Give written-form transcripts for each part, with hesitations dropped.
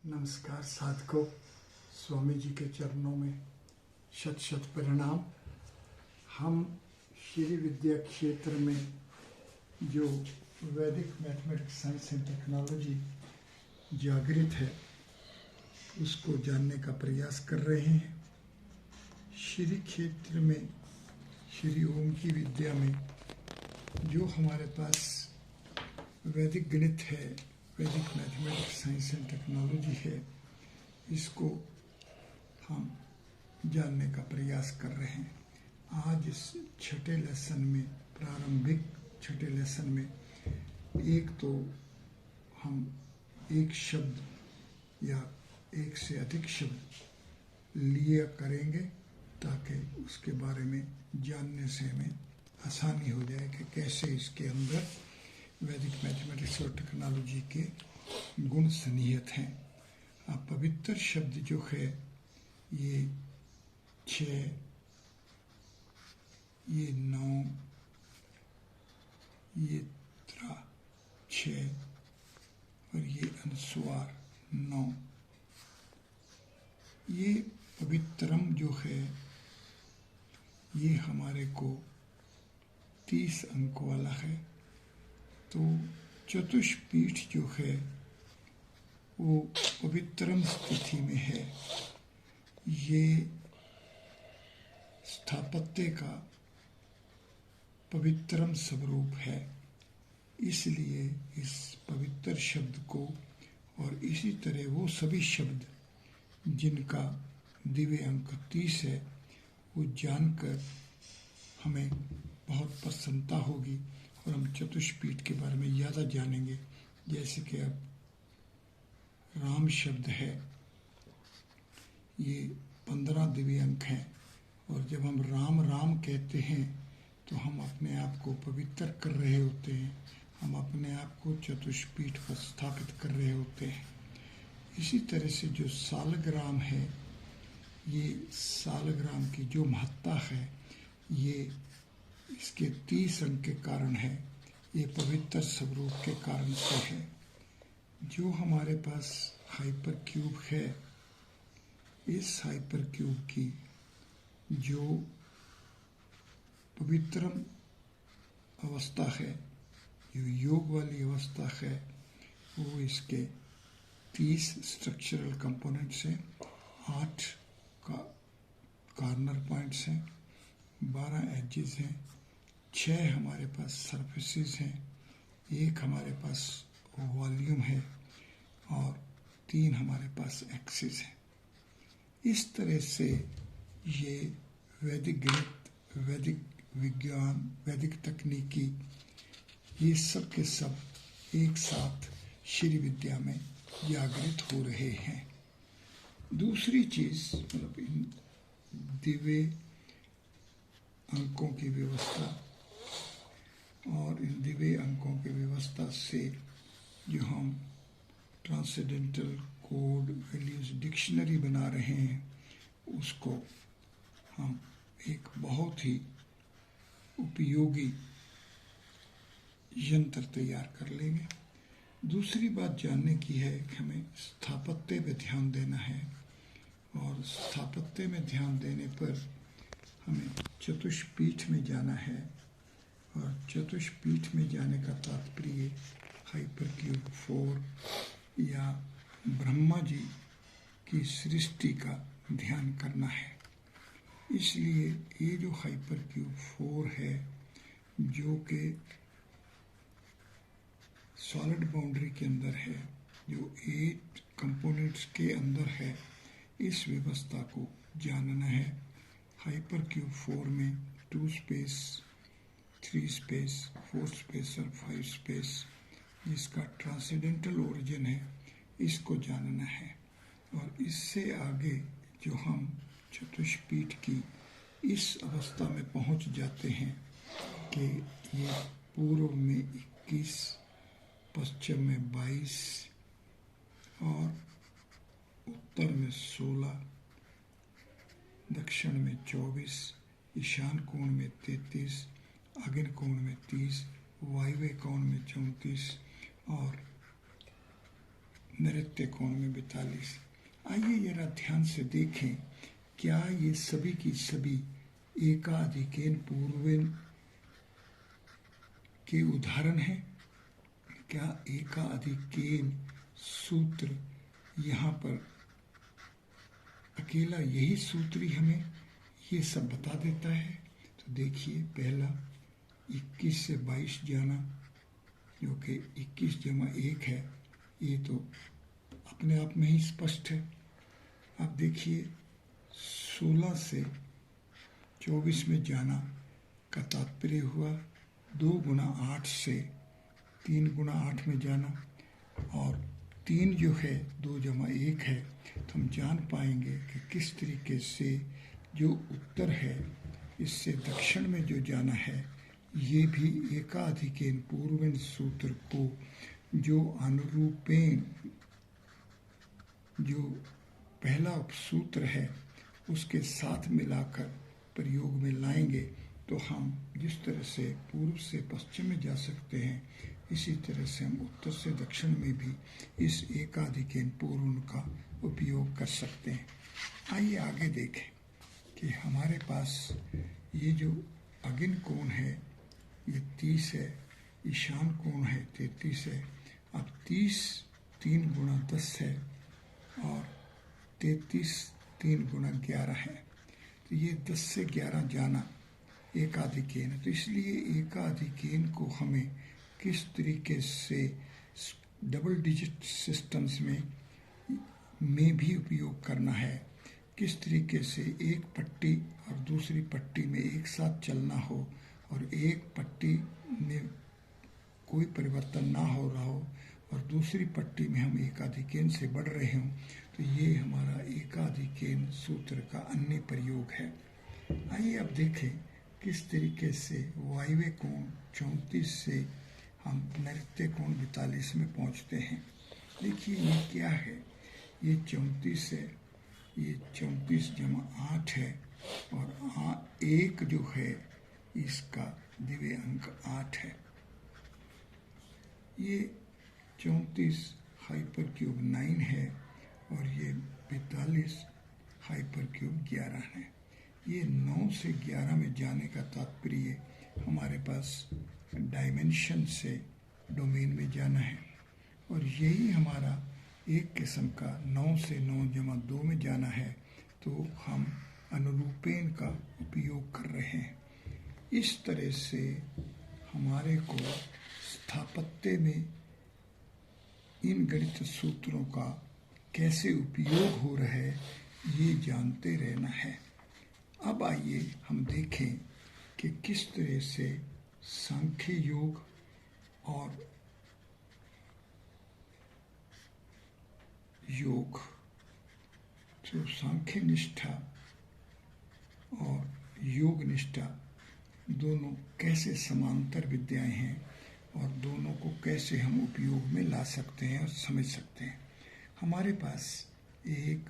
नमस्कार साधकों, स्वामी जी के चरणों में शत शत प्रणाम। हम श्री विद्या क्षेत्र में जो वैदिक मैथमेटिक्स साइंस एंड टेक्नोलॉजी जागृत है उसको जानने का प्रयास कर रहे हैं। श्री क्षेत्र में श्री ओम की विद्या में जो हमारे पास वैदिक गणित है, वैदिक मैथमेटिक्स साइंस एंड टेक्नोलॉजी है, इसको हम जानने का प्रयास कर रहे हैं। आज इस छठे लेसन में, प्रारंभिक छठे लेसन में, एक तो हम एक शब्द या एक से अधिक शब्द लिया करेंगे ताकि उसके बारे में जानने से हमें आसानी हो जाए कि कैसे इसके अंदर वैदिक मैथमेटिक्स और टेक्नोलॉजी के गुण सन्निहित हैं। अब पवित्र शब्द जो है ये 6, ये 9, ये 6 और ये अनुस्वार 9, ये पवित्रम जो है ये हमारे को 30 अंक वाला है। तो चतुष्पीठ जो है वो पवित्रम स्थिति में है। ये स्थापत्य का पवित्रम स्वरूप है, इसलिए इस पवित्र शब्द को और इसी तरह वो सभी शब्द जिनका दिव्य अंक 30 है वो जानकर हमें बहुत प्रसन्नता होगी और हम चतुष्पीठ के बारे में ज़्यादा जानेंगे। जैसे कि अब राम शब्द है, ये 15 दिव्य अंक हैं और जब हम राम राम कहते हैं तो हम अपने आप को पवित्र कर रहे होते हैं, हम अपने आप को चतुष्पीठ पर स्थापित कर रहे होते हैं। इसी तरह से जो सालग्राम है, ये सालग्राम की जो महत्ता है ये इसके 30 अंक के कारण है, ये पवित्र स्वरूप के कारण से है। जो हमारे पास हाइपर क्यूब है, इस हाइपर क्यूब की जो पवित्र अवस्था है, जो योग वाली अवस्था है, वो इसके 30 स्ट्रक्चरल कंपोनेंट्स हैं, 8 का कॉर्नर पॉइंट्स हैं, 12 एजेस हैं, 6 हमारे पास सरफेसेस हैं, 1 हमारे पास वॉल्यूम है और 3 हमारे पास एक्सिस है। इस तरह से ये वैदिक गणित, वैदिक विज्ञान, वैदिक तकनीकी, ये सब के सब एक साथ श्री विद्या में जागृत हो रहे हैं। दूसरी चीज़ मतलब इन दिव्य अंकों की व्यवस्था और इन दिव्य अंकों की व्यवस्था से जो हम ट्रांसेंडेंटल कोड वैल्यूज डिक्शनरी बना रहे हैं उसको हम एक बहुत ही उपयोगी यंत्र तैयार कर लेंगे। दूसरी बात जानने की है कि हमें स्थापत्य पे ध्यान देना है और स्थापत्य में ध्यान देने पर हमें चतुष्पीठ में जाना है और चतुष्पीठ में जाने का तात्पर्य हाइपर क्यूब 4 या ब्रह्मा जी की सृष्टि का ध्यान करना है। इसलिए ये जो हाइपर क्यूब 4 है जो कि सॉलिड बाउंड्री के अंदर है, जो 8 कंपोनेंट्स के अंदर है, इस व्यवस्था को जानना है। हाइपर क्यूब 4 में 2 स्पेस, 3 स्पेस, 4 स्पेस और 5 स्पेस जिसका ट्रांसेंडेंटल ओरिजिन है, इसको जानना है। और इससे आगे जो हम चतुष्पीठ की इस अवस्था में पहुंच जाते हैं कि ये पूर्व में 21, पश्चिम में 22 और उत्तर में 16, दक्षिण में 24, ईशान कोण में 33, आग्नेय कोण में 30, वायव्य कोण में 34 और नृत्य कोण में 42। आइए जरा ध्यान से देखें, क्या ये सभी की सभी एकाधिकेन पूर्वेन के उदाहरण हैं? क्या एकाधिकेन सूत्र यहाँ पर अकेला यही सूत्र ही हमें ये सब बता देता है? तो देखिए, पहला 21 से 22 जाना, जो कि 21 जमा 1 है, ये तो अपने आप में ही स्पष्ट है। अब देखिए, 16 से 24 में जाना का तात्पर्य हुआ 2 गुना 8 से 3 गुना 8 में जाना, और 3 जो है 2 जमा 1 है, तो हम जान पाएंगे कि किस तरीके से जो उत्तर है इससे दक्षिण में जो जाना है, ये भी एकाधिकेन पूर्वेन सूत्र को जो अनुरूपेण जो पहला उपसूत्र है उसके साथ मिलाकर प्रयोग में लाएंगे, तो हम जिस तरह से पूर्व से पश्चिम में जा सकते हैं, इसी तरह से हम उत्तर से दक्षिण में भी इस एकाधिकेन पूर्व का उपयोग कर सकते हैं। आइए आगे देखें कि हमारे पास ये जो अगिन कोण है ये 30 है, ईशान कोण है 33 है। अब 30 3 गुना 10 है और 33 3 गुना 11 है, तो ये 10 से 11 जाना एकाधिकेन है। तो इसलिए एकाधिकेन को हमें किस तरीके से डबल डिजिट सिस्टम्स में भी उपयोग करना है, किस तरीके से एक पट्टी और दूसरी पट्टी में एक साथ चलना हो और एक पट्टी में कोई परिवर्तन ना हो रहा हो और दूसरी पट्टी में हम एकाधिकेन से बढ़ रहे हों, तो ये हमारा एकाधिकेन सूत्र का अन्य प्रयोग है। आइए अब देखें किस तरीके से वायव्य कोण 34 से हम नैऋत्य कोण 42 में पहुंचते हैं। देखिए ये क्या है, ये 34 है, ये 34 जमा 8 है, और 1 जो है इसका दिव्य अंक 8 है। ये 34 हाइपर क्यूब 9 है और ये 42 हाइपर क्यूब 11 है। ये 9 से 11 में जाने का तात्पर्य हमारे पास डायमेंशन से डोमेन में जाना है, और यही हमारा एक किस्म का 9 से 9 जमा 2 में जाना है, तो हम अनुरूपेण का उपयोग कर रहे हैं। इस तरह से हमारे को स्थापत्य में इन गणित सूत्रों का कैसे उपयोग हो रहा है ये जानते रहना है। अब आइए हम देखें कि किस तरह से सांख्य योग और योग, तो सांख्य निष्ठा और योग निष्ठा दोनों कैसे समांतर विद्याएं हैं और दोनों को कैसे हम उपयोग में ला सकते हैं और समझ सकते हैं। हमारे पास 1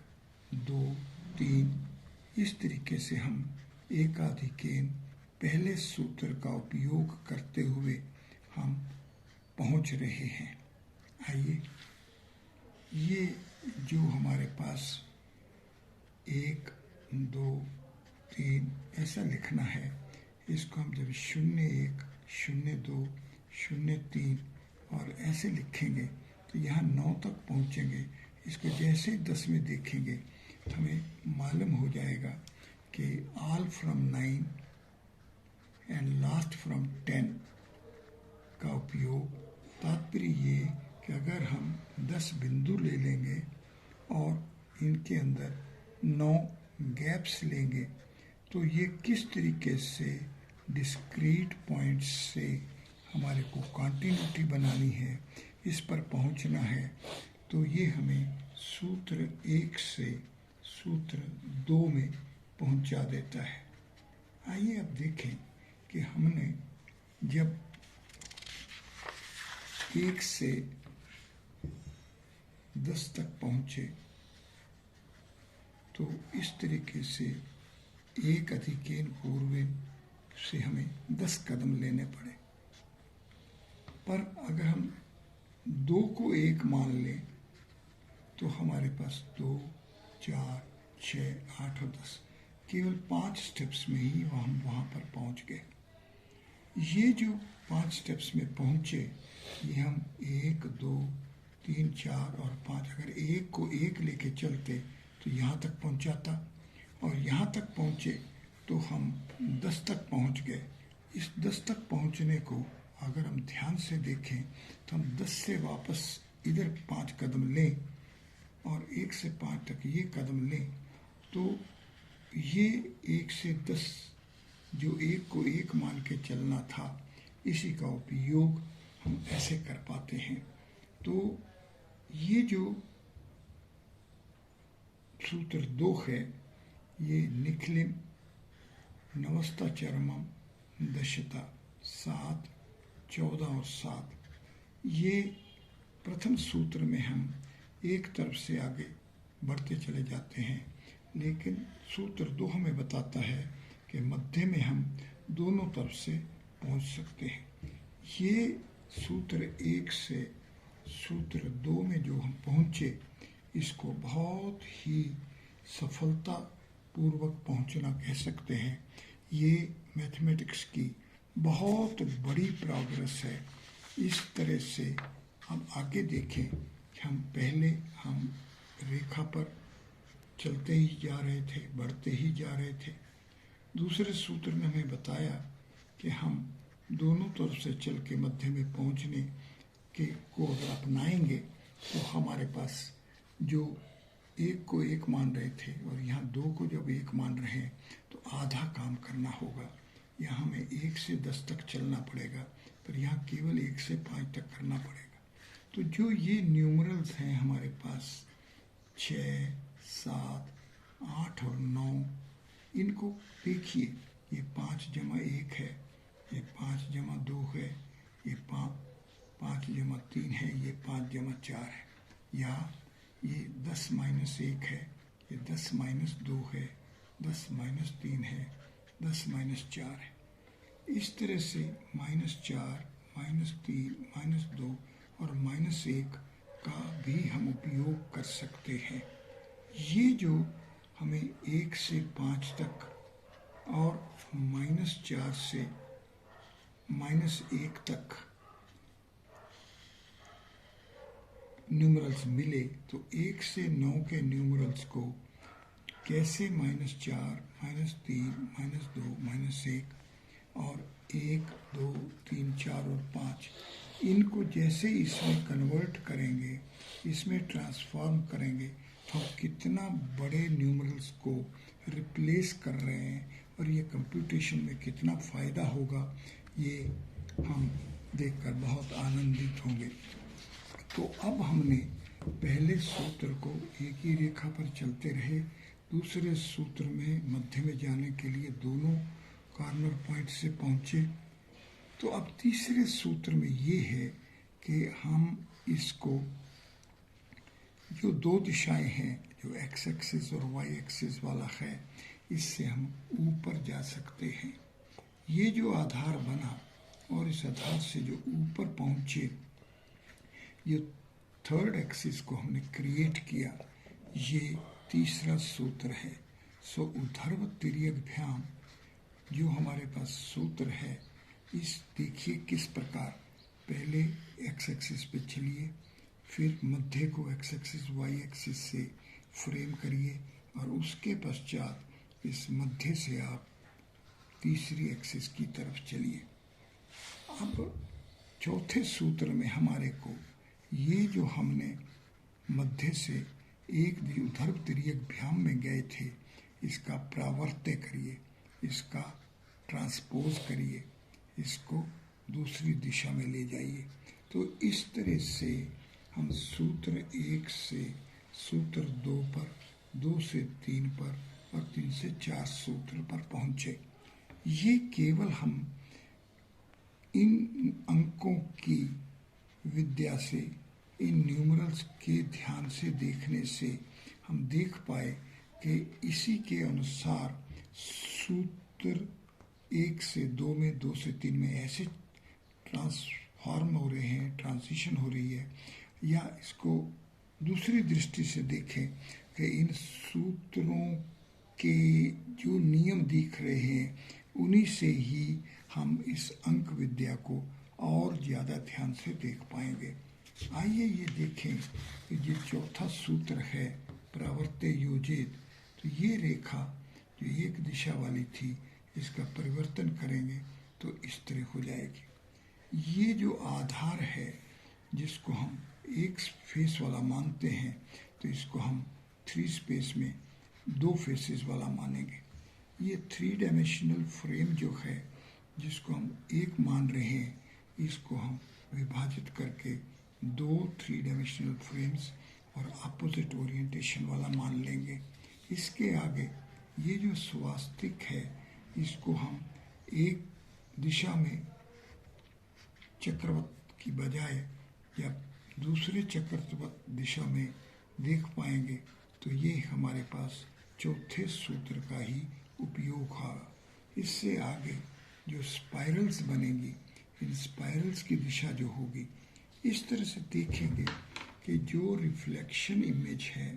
2 3 इस तरीके से हम एकाधिकेन पहले सूत्र का उपयोग करते हुए हम पहुंच रहे हैं। आइए, ये जो हमारे पास 1 2 3 ऐसा लिखना है, इसको हम जब 0 1 0 2 0 3 और ऐसे लिखेंगे तो यहाँ 9 तक पहुँचेंगे। इसको जैसे ही 10 में देखेंगे तो हमें मालूम हो जाएगा कि all from 9 and last from 10 का उपयोग, तात्पर्य ये कि अगर हम 10 बिंदु ले लेंगे और इनके अंदर 9 गैप्स लेंगे, तो ये किस तरीके से डिस्क्रीट पॉइंट्स से हमारे को कॉन्टिन्यूटी बनानी है, इस पर पहुंचना है, तो ये हमें सूत्र 1 से सूत्र 2 में पहुंचा देता है। आइए अब देखें कि हमने जब 1 से 10 तक पहुंचे तो इस तरीके से एकाधिकेन पूर्वेन से हमें 10 कदम लेने पड़े। पर अगर हम 2 को 1 मान लें तो हमारे पास 2, 4, 6, 8 और 10 केवल 5 स्टेप्स में ही हम वहाँ पर पहुँच गए। ये जो 5 स्टेप्स में पहुँचे, ये हम 1, 2, 3, 4 और 5, अगर एक को एक लेके चलते तो यहाँ तक पहुँचाता, और यहाँ तक पहुँचे तो हम 10 तक पहुँच गए। इस 10 तक पहुँचने को अगर हम ध्यान से देखें तो हम 10 से वापस इधर 5 कदम लें और 1 से 5 तक ये कदम लें, तो ये 1 से 10 जो एक को एक मान के चलना था, इसी का उपयोग हम ऐसे कर पाते हैं। तो ये जो सूत्र 2 है, ये निखिलम नवस्ताचरमम दशता 7, 14 और 7, ये प्रथम सूत्र में हम एक तरफ से आगे बढ़ते चले जाते हैं, लेकिन सूत्र 2 हमें बताता है कि मध्य में हम दोनों तरफ से पहुंच सकते हैं। ये सूत्र 1 से सूत्र 2 में जो हम पहुंचे, इसको बहुत ही सफलता पूर्वक पहुंचना कह सकते हैं। ये मैथमेटिक्स की बहुत बड़ी प्रोग्रेस है। इस तरह से हम आगे देखें, हम पहले हम रेखा पर चलते ही जा रहे थे, बढ़ते ही जा रहे थे। दूसरे सूत्र में हमें बताया कि हम दोनों तरफ से चल के मध्य में पहुंचने के को अगर अपनाएंगे तो हमारे पास जो एक को एक मान रहे थे और यहाँ 2 को जब एक मान रहे हैं तो आधा काम करना होगा। यहाँ हमें 1 से 10 तक चलना पड़ेगा, पर यहाँ केवल 1 से 5 तक करना पड़ेगा। तो जो ये न्यूमरल्स हैं हमारे पास 6, 7, 8 और 9, इनको देखिए, ये 5 जमा 1 है, ये 5 जमा 2 है, ये 5 जमा 3 है, ये 5 जमा 4 है, या ये 10 माइनस 1 है, ये 10 माइनस 2 है, 10 माइनस 3 है, 10 माइनस 4 है। इस तरह से -4, -3, -2 और -1 का भी हम उपयोग कर सकते हैं। ये जो हमें 1 से 5 तक और -4 से -1 तक न्यूमरल्स मिले, तो 1 से 9 के न्यूमरल्स को कैसे -4, -3, -2, -1 और 1, 2, 3, 4 और 5, इनको जैसे इसमें कन्वर्ट करेंगे, इसमें ट्रांसफॉर्म करेंगे, तो हम कितना बड़े न्यूमरल्स को रिप्लेस कर रहे हैं और ये कंप्यूटेशन में कितना फ़ायदा होगा, ये हम देखकर बहुत आनंदित होंगे। तो अब हमने पहले सूत्र को एक ही रेखा पर चलते रहे, दूसरे सूत्र में मध्य में जाने के लिए दोनों कॉर्नर पॉइंट से पहुँचे। तो अब तीसरे सूत्र में ये है कि हम इसको जो 2 दिशाएं हैं, जो x एक्सिस और y एक्सिस वाला है, इससे हम ऊपर जा सकते हैं। ये जो आधार बना और इस आधार से जो ऊपर पहुँचे, ये 3rd एक्सिस को हमने क्रिएट किया, ये तीसरा सूत्र है। सो ऊर्ध्व तिर्यकभ्याम जो हमारे पास सूत्र है, इस देखिए किस प्रकार, पहले x एक्सिस पे चलिए, फिर मध्य को x एक्सिस y एक्सिस से फ्रेम करिए और उसके पश्चात इस मध्य से आप तीसरी एक्सिस की तरफ चलिए। अब चौथे सूत्र में हमारे को ये जो हमने मध्य से एक ऊर्ध्व तिर्यकभ्याम में गए थे, इसका प्रावर्त्य करिए, इसका ट्रांसपोज करिए, इसको दूसरी दिशा में ले जाइए। तो इस तरह से हम सूत्र 1 से सूत्र 2 पर, 2 से 3 पर और 3 से 4 सूत्र पर पहुँचे। ये केवल हम इन अंकों की विद्या से, इन न्यूमरल्स के ध्यान से देखने से हम देख पाए कि इसी के अनुसार सूत्र 1 से 2 में, 2 से 3 में ऐसे ट्रांसफॉर्म हो रहे हैं, ट्रांजिशन हो रही है, या इसको दूसरी दृष्टि से देखें कि इन सूत्रों के जो नियम दिख रहे हैं उन्हीं से ही हम इस अंक विद्या को और ज़्यादा ध्यान से देख पाएंगे। आइए ये देखें कि जो चौथा सूत्र है प्रावर्त्य योजित, तो ये रेखा जो एक दिशा वाली थी इसका परिवर्तन करेंगे तो इस तरह हो जाएगी। ये जो आधार है जिसको हम एक फेस वाला मानते हैं तो इसको हम 3 स्पेस में 2 फेसेस वाला मानेंगे। ये 3 डायमेंशनल फ्रेम जो है जिसको हम एक मान रहे हैं इसको हम विभाजित करके 2 3 डायमेंशनल फ्रेम्स और अपोजिट ओरिएंटेशन वाला मान लेंगे। इसके आगे ये जो स्वास्तिक है इसको हम एक दिशा में चक्रवत की बजाय या दूसरे चक्रवत दिशा में देख पाएंगे तो ये हमारे पास चौथे सूत्र का ही उपयोग होगा। इससे आगे जो स्पाइरल्स बनेंगी, इन स्पाइरल्स की दिशा जो होगी इस तरह से देखेंगे कि जो रिफ्लेक्शन इमेज है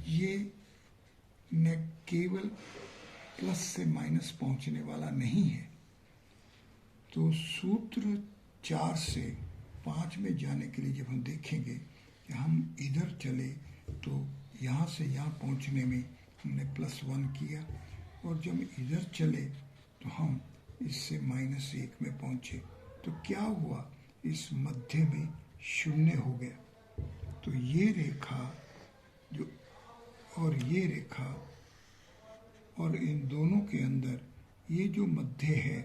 ये न केवल प्लस से माइनस पहुंचने वाला नहीं है। तो सूत्र 4 से 5 में जाने के लिए जब हम देखेंगे कि हम इधर चले तो यहाँ से यहाँ पहुँचने में हमने +1 किया और जब इधर चले तो हम इससे -1 में पहुँचे तो क्या हुआ, इस मध्य में 0 हो गया। तो ये रेखा जो और ये रेखा और इन दोनों के अंदर ये जो मध्य है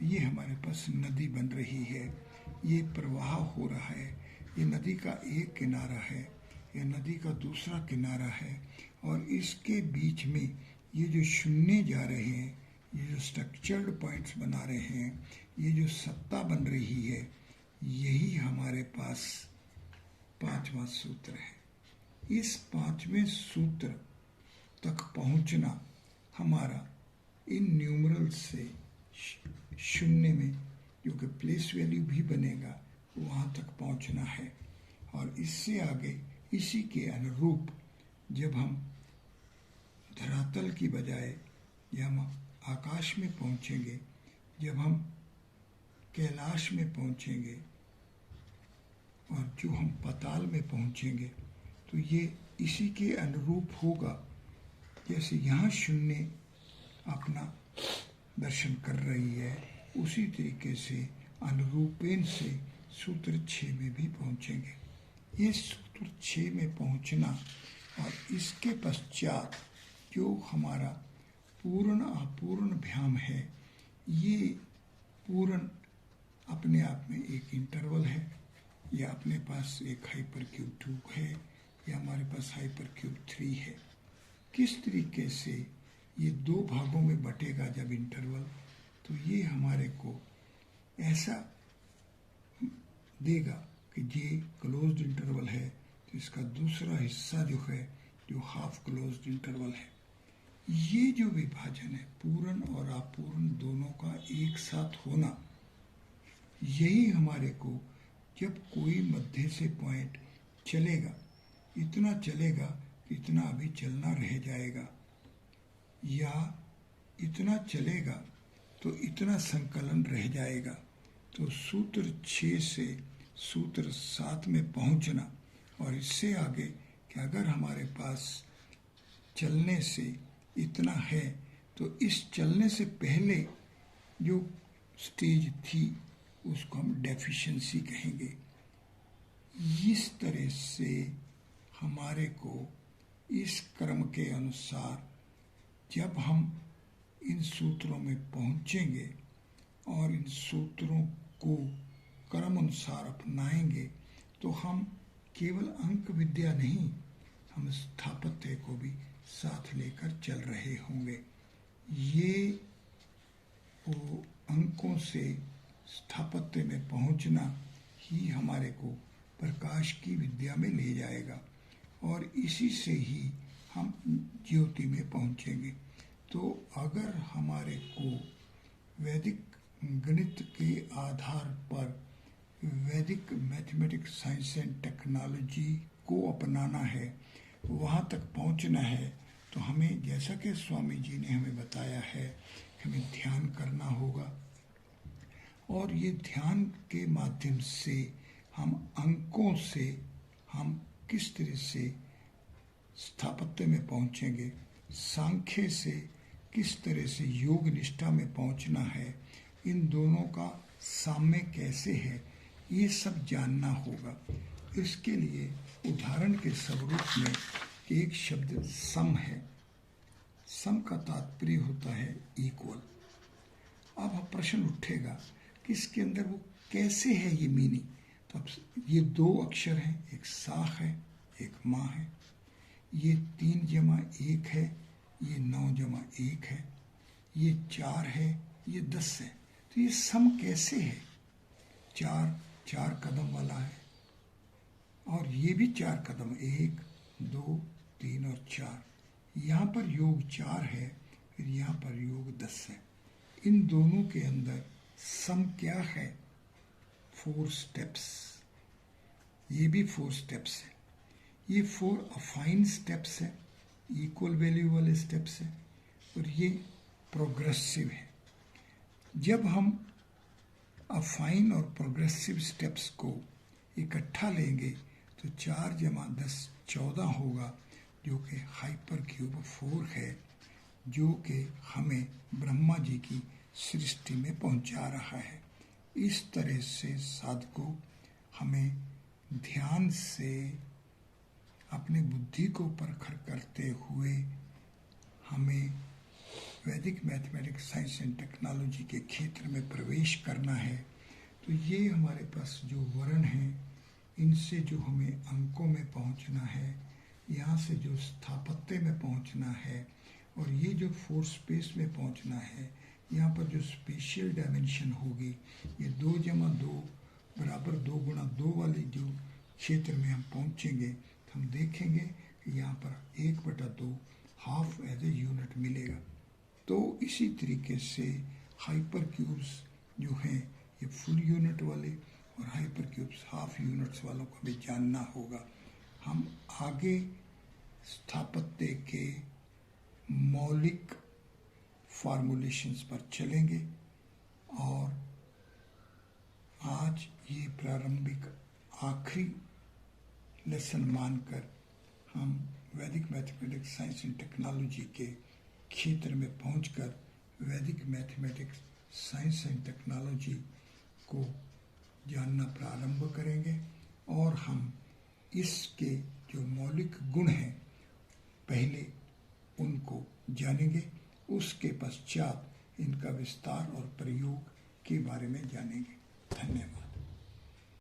ये हमारे पास नदी बन रही है, ये प्रवाह हो रहा है। ये नदी का एक किनारा है, ये नदी का दूसरा किनारा है और इसके बीच में ये जो शून्य जा रहे हैं, ये जो स्ट्रक्चर्ड पॉइंट्स बना रहे हैं, ये जो सत्ता बन रही है, यही हमारे पास 5वां सूत्र है। इस 5वें सूत्र तक पहुंचना हमारा इन न्यूमरल्स से 0 में जो कि प्लेस वैल्यू भी बनेगा वहाँ तक पहुँचना है। और इससे आगे इसी के अनुरूप जब हम धरातल की बजाय या हम आकाश में पहुँचेंगे, जब हम कैलाश में पहुँचेंगे और जो हम पाताल में पहुँचेंगे तो ये इसी के अनुरूप होगा। जैसे यहाँ 0 अपना दर्शन कर रही है उसी तरीके से अनुरूपेण से सूत्र 6 में भी पहुँचेंगे। ये सूत्र 6 में पहुँचना और इसके पश्चात जो हमारा पूर्ण अपूर्ण भ्याम है, ये पूर्ण अपने आप में एक इंटरवल है या अपने पास एक हाइपर क्यूब 2 है या हमारे पास हाइपर क्यूब 3 है। किस तरीके से ये 2 भागों में बटेगा जब इंटरवल, तो ये हमारे को ऐसा देगा कि ये क्लोज्ड इंटरवल है तो इसका दूसरा हिस्सा जो है जो हाफ क्लोज्ड इंटरवल है। ये जो विभाजन है पूर्ण और अपूर्ण दोनों का एक साथ होना, यही हमारे को जब कोई मध्य से पॉइंट चलेगा, इतना चलेगा कि इतना अभी चलना रह जाएगा, या इतना चलेगा तो इतना संकलन रह जाएगा। तो सूत्र 6 से सूत्र 7 में पहुंचना और इससे आगे कि अगर हमारे पास चलने से इतना है तो इस चलने से पहले जो स्टेज थी उसको हम डेफिशिएंसी कहेंगे। इस तरह से हमारे को इस क्रम के अनुसार जब हम इन सूत्रों में पहुंचेंगे और इन सूत्रों को क्रम अनुसार अपनाएंगे तो हम केवल अंक विद्या नहीं, हम स्थापत्य को भी साथ लेकर चल रहे होंगे। ये वो अंकों से स्थापत्य में पहुंचना ही हमारे को प्रकाश की विद्या में ले जाएगा और इसी से ही हम ज्योति में पहुंचेंगे। तो अगर हमारे को वैदिक गणित के आधार पर वैदिक मैथमेटिक्स साइंस एंड टेक्नोलॉजी को अपनाना है, वहाँ तक पहुँचना है, तो हमें जैसा कि स्वामी जी ने हमें बताया है कि हमें ध्यान करना होगा। और ये ध्यान के माध्यम से हम अंकों से हम किस तरह से स्थापत्य में पहुँचेंगे, सांख्य से किस तरह से योग निष्ठा में पहुँचना है, इन दोनों का साम्य कैसे है, ये सब जानना होगा। इसके लिए उदाहरण के स्वरूप में एक शब्द सम है। सम का तात्पर्य होता है इक्वल। अब प्रश्न उठेगा कि इसके अंदर वो कैसे है ये मीनिंग। तो अब ये 2 अक्षर हैं, एक सा है, एक माँ है। ये 3 जमा 1 है, ये 9 जमा 1 है, ये 4 है, ये 10 है। तो ये सम कैसे है? 4 कदम वाला है, और ये भी 4 कदम, 1 2 3 और 4। यहाँ पर योग 4 है, फिर यहाँ पर योग 10 है। इन दोनों के अंदर सम क्या है? 4 स्टेप्स। ये भी 4 स्टेप्स है। ये 4 अफाइन स्टेप्स है, इक्वल वैल्यू वाले स्टेप्स है, और ये प्रोग्रेसिव है। जब हम अफाइन और प्रोग्रेसिव स्टेप्स को इकट्ठा लेंगे तो 4 जमा 10 14 होगा, जो कि हाइपर क्यूब 4 है, जो कि हमें ब्रह्मा जी की सृष्टि में पहुंचा रहा है। इस तरह से साधकों हमें ध्यान से अपने बुद्धि को परखर करते हुए हमें वैदिक मैथमेटिक्स साइंस एंड टेक्नोलॉजी के क्षेत्र में प्रवेश करना है। तो ये हमारे पास जो वर्ण हैं, इनसे जो हमें अंकों में पहुंचना है, यहाँ से जो स्थापत्य में पहुंचना है, और ये जो 4 स्पेस में पहुंचना है, यहाँ पर जो स्पेशियल डायमेंशन होगी, ये 2 जमा 2 बराबर 2 गुणा 2 वाली जो क्षेत्र में हम पहुंचेंगे, तो हम देखेंगे कि यहाँ पर 1/2 हाफ एज ए यूनिट मिलेगा। तो इसी तरीके से हाइपर क्यूब्स जो हैं ये फुल यूनिट वाले, और हाइपर क्यूब्स हाफ यूनिट्स वालों को भी जानना होगा। हम आगे स्थापत्य के मौलिक फॉर्मुलेशंस पर चलेंगे, और आज ये प्रारंभिक आखिरी लेसन मानकर हम वैदिक मैथमेटिक्स साइंस एंड टेक्नोलॉजी के क्षेत्र में पहुंचकर वैदिक मैथमेटिक्स साइंस एंड टेक्नोलॉजी को जानना प्रारंभ करेंगे, और हम इसके जो मौलिक गुण हैं पहले उनको जानेंगे, उसके पश्चात इनका विस्तार और प्रयोग के बारे में जानेंगे। धन्यवाद।